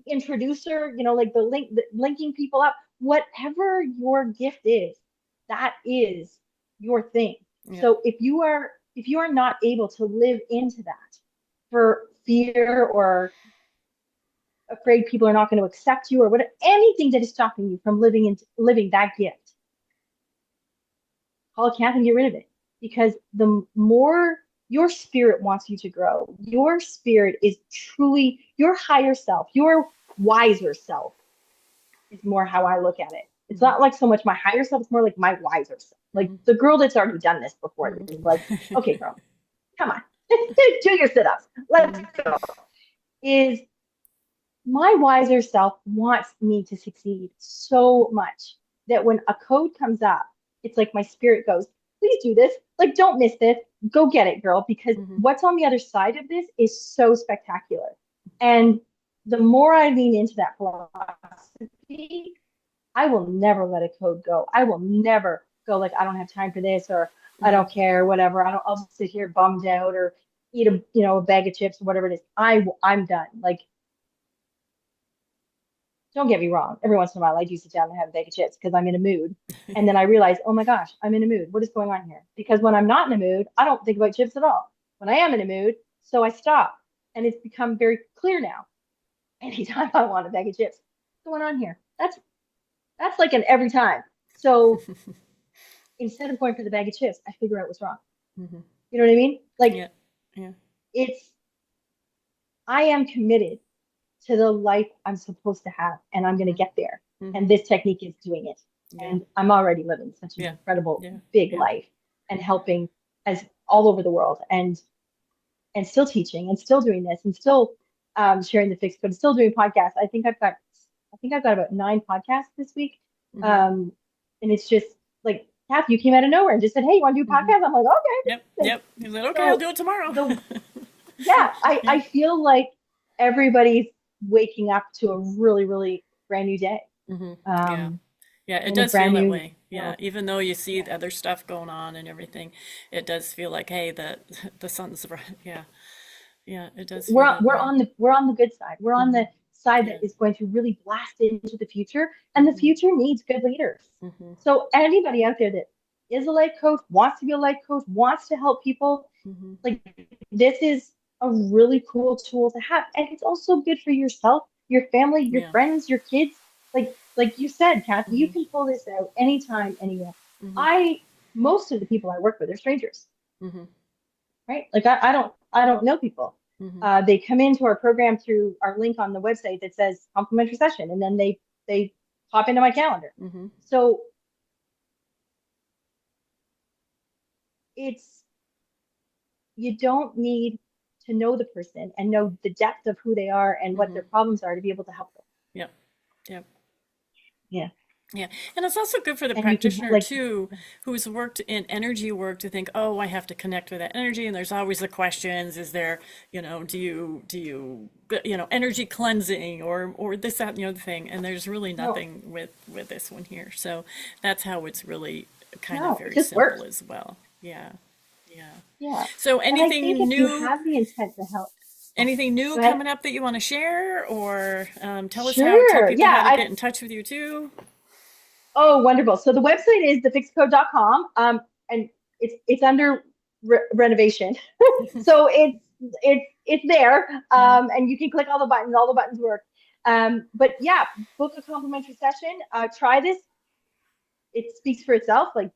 introducer, like the linking people up, whatever your gift is, that is your thing. Yep. So if you are not able to live into that for fear or afraid people are not going to accept you or what anything that is stopping you from living that gift, call it Cathy and get rid of it. Because the more your spirit wants you to grow, your spirit is truly your higher self, your wiser self is more how I look at it. It's Mm-hmm. not like so much my higher self, it's more like my wiser self. Like Mm-hmm. the girl that's already done this before is like, Mm-hmm. okay, girl, come on, do your sit ups. Let's Mm-hmm. go. Is my wiser self wants me to succeed so much that when a code comes up, it's like my spirit goes, please do this. Like, don't miss this. Go get it, girl, because Mm-hmm. what's on the other side of this is so spectacular. And the more I lean into that philosophy, I will never let a code go. I will never go like, I don't have time for this or I Mm-hmm. don't care, whatever. I'll just sit here bummed out or eat a bag of chips or whatever it is. I'm done. Like, don't get me wrong. Every once in a while, I do sit down and have a bag of chips because I'm in a mood. And then I realize, oh my gosh, I'm in a mood. What is going on here? Because when I'm not in a mood, I don't think about chips at all. When I am in a mood, so I stop. And it's become very clear now. Anytime I want a bag of chips, what's going on here? That's like an every time. So instead of going for the bag of chips, I figure out what's wrong. Mm-hmm. You know what I mean? Like Yeah. Yeah. it's I am committed to the life I'm supposed to have, and I'm going to Mm-hmm. get there. And Mm-hmm. this technique is doing it. Yeah. And I'm already living such an Yeah. incredible Yeah. big Yeah. life and helping as all over the world and still teaching and still doing this and still sharing the F.I.X Code, still doing podcasts. I think I've got about 9 podcasts this week. Mm-hmm. And it's just like, Kathy, you came out of nowhere and just said, hey, you want to do a Mm-hmm. podcast? I'm like, Yep. okay. Yep. He said, okay, I'll So do it tomorrow. the yeah, Yeah. I feel like everybody's waking up to a really, really brand new day. Mm-hmm. Yeah. Um, Yeah, it in a does brand feel that new, way. Yeah, even though you see yeah, the other stuff going on and everything, it does feel like, hey, the sun's right. Yeah, yeah, it does we're feel on, that we're way. on the we're on the good side. We're on Hmm. the side Yeah. that is going to really blast into the future, and the future needs good leaders. Mm-hmm. So anybody out there that is a life coach, wants to be a life coach, wants to help people, Mm-hmm. like, this is a really cool tool to have. And it's also good for yourself, your family, your Yeah. friends, your kids. Like you said, Cathy, you Mm-hmm. can pull this out anytime, anywhere. Mm-hmm. I Most of the people I work with are strangers, Mm-hmm. right? Like, I don't know people. Mm-hmm. They come into our program through our link on the website that says complimentary session, and then they pop into my calendar. Mm-hmm. So it's you don't need to know the person and know the depth of who they are and what Mm-hmm. their problems are to be able to help them. Yep. Yep. Yeah. Yeah. And it's also good for the And you can, practitioner like, too, who's worked in energy work to think, oh, I have to connect with that energy. And there's always the questions, is there, energy cleansing or this, that, and the other thing. And there's really no, nothing with this one here. So that's how it's really kind of no, it very just simple works. as well. Yeah. Yeah. Yeah. So And I think anything if you new, have the intent to help, oh, anything new go ahead. coming up that you want to share, or tell us tell Sure. people Yeah. how to get in touch with you too. Oh, wonderful. So the website is thefixcode.com. And it's under renovation. So it's there. Mhm. And you can click all the buttons work. But yeah, book a complimentary session. Try this. It speaks for itself. Like,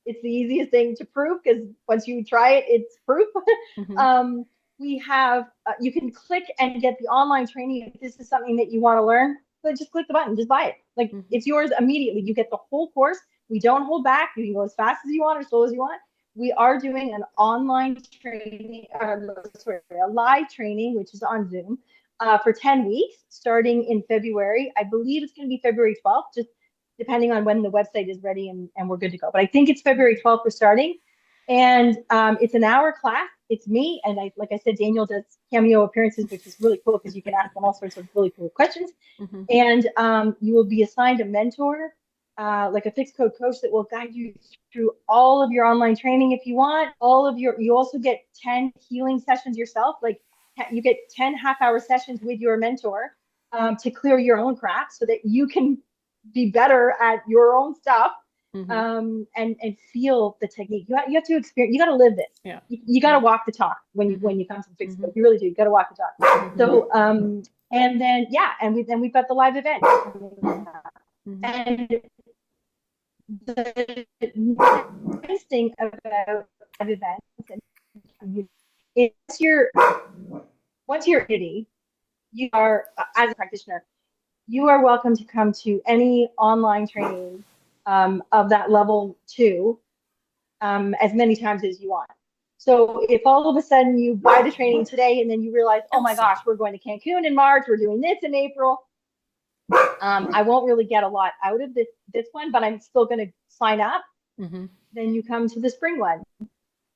it's the easiest thing to prove, because once you try it, it's proof. Mhm. um, we have You can click and get the online training if this is something that you want to learn. But just click the button, just buy it. Like, Mhm. it's yours immediately. You get the whole course. We don't hold back. You can go as fast as you want or slow as you want. We are doing an online training, sorry, a live training, which is on Zoom, for 10 weeks starting in February. I believe it's going to be February 12th, just depending on when the website is ready and we're good to go. But I think it's February 12th we're starting. And it's an hour class. It's me. And like I said, Daniel does cameo appearances, which is really cool because you can ask them all sorts of really cool questions. Mhm. And you will be assigned a mentor, like a fixed code coach that will guide you through all of your online training if you want. You also get 10 healing sessions yourself. Like, you get 10 half-hour sessions with your mentor, to clear your own crap so that you can be better at your own stuff, Mhm. and feel the technique. You have to experience. You got to live this. Yeah. You got to Yeah. walk the talk when you Mhm. come to fixed code. Mhm. You really do. You got to walk the talk. Mhm. So and then yeah, and we've got the live event. Mhm. And the nice thing about live events, and it's your once you're ready, you are, as a practitioner, you are welcome to come to any online training, of that level 2, as many times as you want. So if all of a sudden you buy the training today and then you realize, oh my Awesome. gosh, we're going to Cancun in March, we're doing this in April, I won't really get a lot out of this one, but I'm still going to sign up. Mhm. Then you come to the spring one, and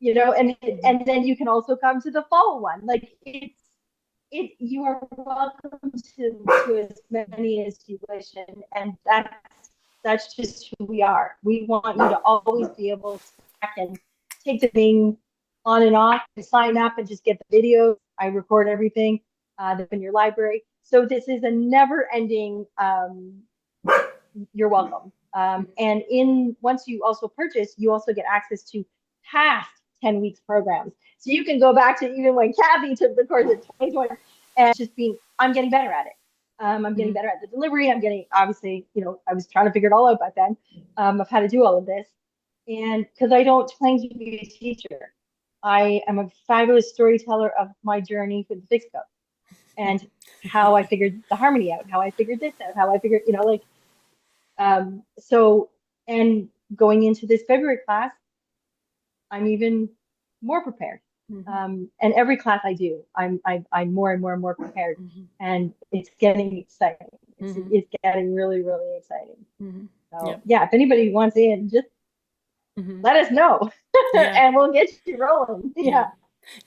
Mhm. then you can also come to the fall one. Like, you are welcome to as many as you wish, and that's just who we are. We want you to always be able to back and take the thing on and off, and sign up and just get the videos. I record everything, that's in your library. So this is a never-ending. You're welcome. And once you also purchase, you also get access to past 10 weeks programs. So you can go back to even when Cathy took the course in 2020, and just I'm getting better at it. I'm getting Mhm. better at the delivery. I'm getting, obviously, I was trying to figure it all out back then, of how to do all of this. And because I don't claim to be a teacher, I am a fabulous storyteller of my journey with the F.I.X Code, and how I figured the harmony out, how I figured this out, how I figured, like, so, and going into this February class, I'm even more prepared. Mhm. And every class I do, I'm more and more and more prepared, Mhm. and it's getting exciting. Mhm. It's getting really, really exciting. Mhm. So Yep. yeah, if anybody wants in, just Mhm. let us know, Yeah. and we'll get you rolling. Yeah.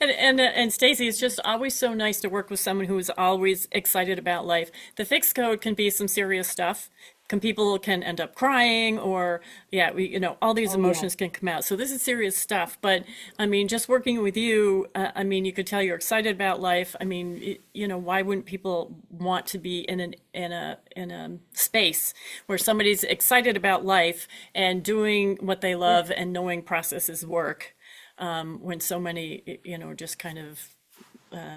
Yeah. And Stacey, it's just always so nice to work with someone who is always excited about life. The fixed code can be some serious stuff, people can end up crying, or yeah, all these Oh yeah. emotions can come out. So this is serious stuff. But I mean, just working with you, I mean, you could tell you're excited about life. I mean, why wouldn't people want to be in a space where somebody's excited about life and doing what they Yeah. love and knowing processes work, when so many, just kind of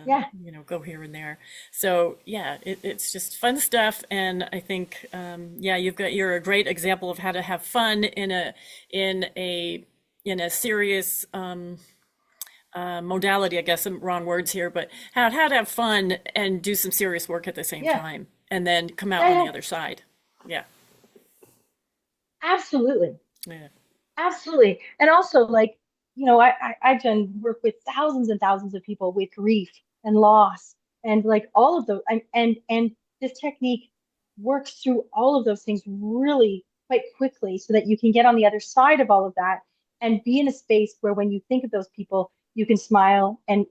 Yeah. go here and there. So yeah, it's just fun stuff, and I think yeah, you're a great example of how to have fun in a in a serious modality. I guess some wrong words here, but how to have fun and do some serious work at the same Yeah. time, and then come out Yeah. on the Yeah. other side. Yeah, Absolutely. yeah. Absolutely. And also, like, I've done work with thousands and thousands of people with grief and loss and like all of those. And this technique works through all of those things really quite quickly so that you can get on the other side of all of that and be in a space where when you think of those people, you can smile and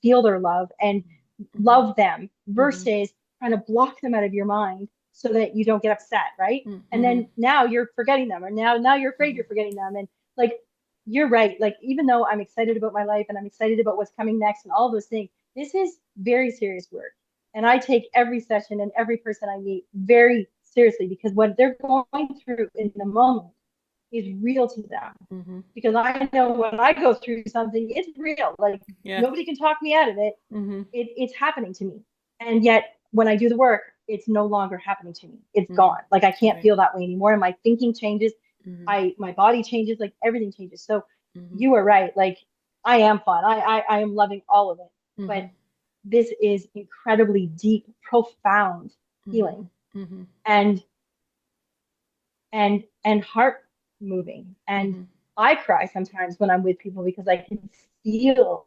feel their love and Hmm. love them Hmm. versus trying to block them out of your mind so that you don't get upset, right? And Hmm. then now you're forgetting them, or now you're afraid you're forgetting them. And like you're right, like even though I'm excited about my life and I'm excited about what's coming next and all those things, this is very serious work. And I take every session and every person I meet very seriously because what they're going through in the moment is real to them. Hmm. Because I know when I go through something, it's real. Like Yeah. nobody can talk me out of it. Hmm. It's happening to me. And yet when I do the work, it's no longer happening to me. It's Hmm. gone. Like I can't Right. feel that way anymore. And my thinking changes. Hmm. My body changes, like everything changes. So Hmm. you are right. Like I am fun. I am loving all of it. But Hmm. this is incredibly deep, profound Hmm. healing Hmm. and and heart moving. And Hmm. I cry sometimes when I'm with people because I can feel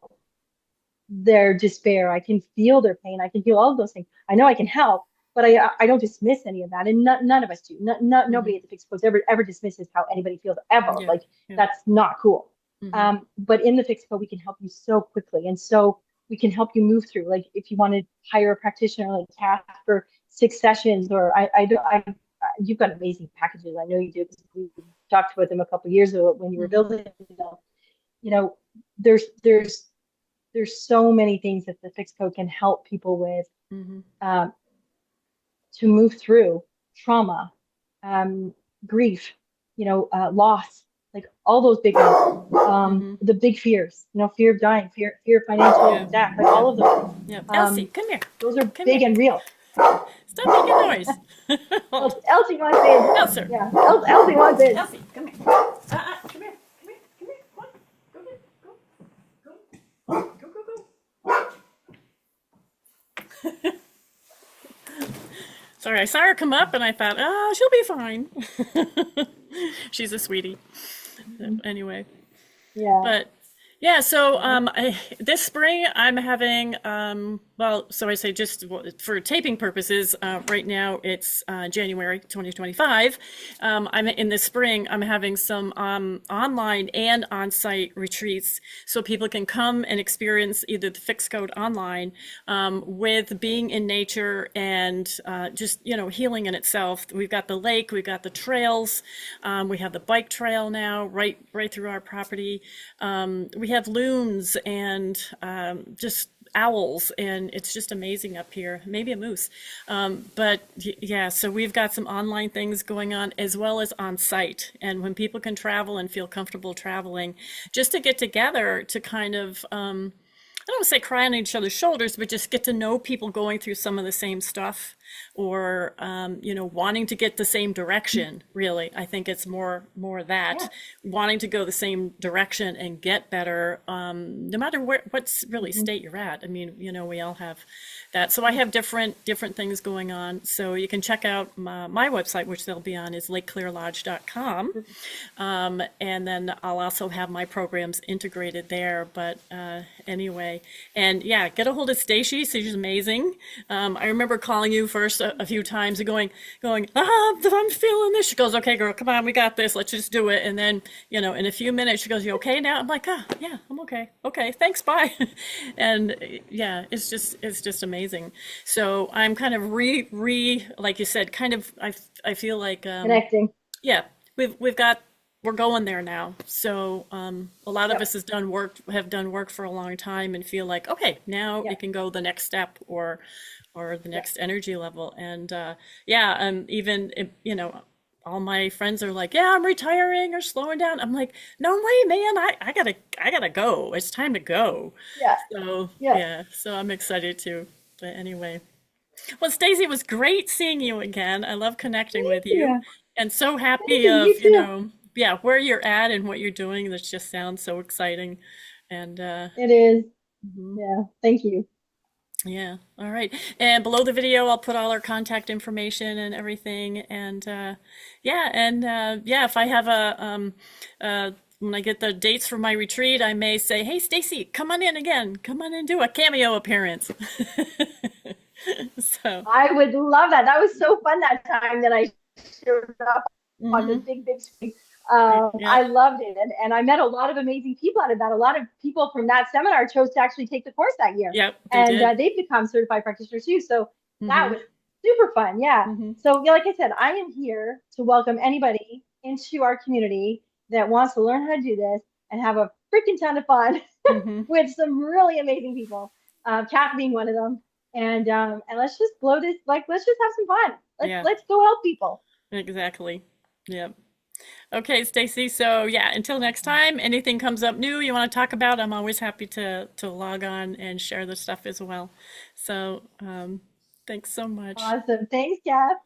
their despair. I can feel their pain. I can feel all of those things. I know I can help, but I don't dismiss any of that, and none of us do. Hmm. Nobody at the F.I.X Code ever dismisses how anybody feels ever. Yeah. Like Yeah. that's not cool. Hmm. But in the F.I.X Code, we can help you so quickly, and so we can help you move through. Like if you want to hire a practitioner like Cathy for 6 sessions, or I don't I you've got amazing packages. I know you do because we talked about them a couple of years ago when you were Hmm. building them. You know, there's so many things that the F.I.X Code can help people with Hmm. um, to move through trauma, um, grief, loss, like all those big ones. Hmm. The big fears, fear of dying, fear of Yeah. financial death, like Yeah. all of those things. Yeah. Elsie, Um, come here. those are Come big here. and real. Stop making noise. Hold. Elsie wants in. Elsie. Yeah, Elsie wants in. Elsie, come here. Come here. Come here. Come here. Come on. Go get. Go. Go. Go. Go. Go. Sorry, I saw her come up and I thought, oh, she'll be fine. She's a sweetie. Anyway. Yeah. But yeah, so Yeah. this spring I'm having, well, so I say just for taping purposes, right now it's January 2025. I'm in the spring, I'm having some online and on-site retreats so people can come and experience either the F.I.X Code online with being in nature and just, healing in itself. We've got the lake, we've got the trails, we have the bike trail now right through our property. We have loons and just owls, and it's just amazing up here. Maybe a moose. But yeah, so we've got some online things going on as well as on site. And when people can travel and feel comfortable traveling, just to get together to kind of, I don't want to say cry on each other's shoulders, but just get to know people going through some of the same stuff or, wanting to get the same direction, really. I think it's more Yeah. that, wanting to go the same direction and get better, no matter what's really Mhm. state you're at. I mean, we all have that. So I have different things going on. So you can check out my website, which they'll be on, is lakeclearlodge.com. And then I'll also have my programs integrated there. But anyway, and yeah, get a hold of Stacey. She's amazing. I remember calling you for first a few times and going, I'm feeling this. She goes, okay, girl, come on, we got this. Let's just do it. And then, in a few minutes, she goes, you okay now? I'm like, yeah, I'm okay. Okay, thanks, bye. And yeah, it's just amazing. So I'm kind of like you said, kind of, I feel like, Connecting. yeah, we're going there now. So a lot of Yep. us have done work for a long time and feel like, okay, now Yep. it can go the next step or the Yep. next energy level. And yeah, even all my friends are like, yeah, I'm retiring or slowing down. I'm like, no way, man, I gotta go. It's time to go. Yeah. So Yeah. yeah, so I'm excited too. But anyway. Well, Stacey, it was great seeing you again. I love connecting with you Yeah. and so Thank happy you. of, You too. yeah, where you're at and what you're doing. That just sounds so exciting. And It is. mhm. Yeah. Thank you. Yeah, all right. And below the video, I'll put all our contact information and everything. And yeah, if I have when I get the dates for my retreat, I may say, hey, Stacey, come on in again. Come on and do a cameo appearance. So, I would love that. That was so fun that time that I showed up on the mhm. big screen. Yeah, I loved it. And I met a lot of amazing people out of that. A lot of people from that seminar chose to actually take the course that year. yep, they And did. they've become certified practitioners too. So that Hmm. was super fun. Yeah. Hmm. So, yeah, like I said, I am here to welcome anybody into our community that wants to learn how to do this and have a freaking ton of fun Hmm. with some really amazing people. Cathy being one of them. And let's just blow this. Like, let's just have some fun. Let's Yeah, let's go help people. exactly. Yep. Okay, Stacy. So yeah, until next Awesome. time, anything comes up new you want to talk about, I'm always happy to log on and share the stuff as well. So thanks so much. Awesome. Thanks, Kath.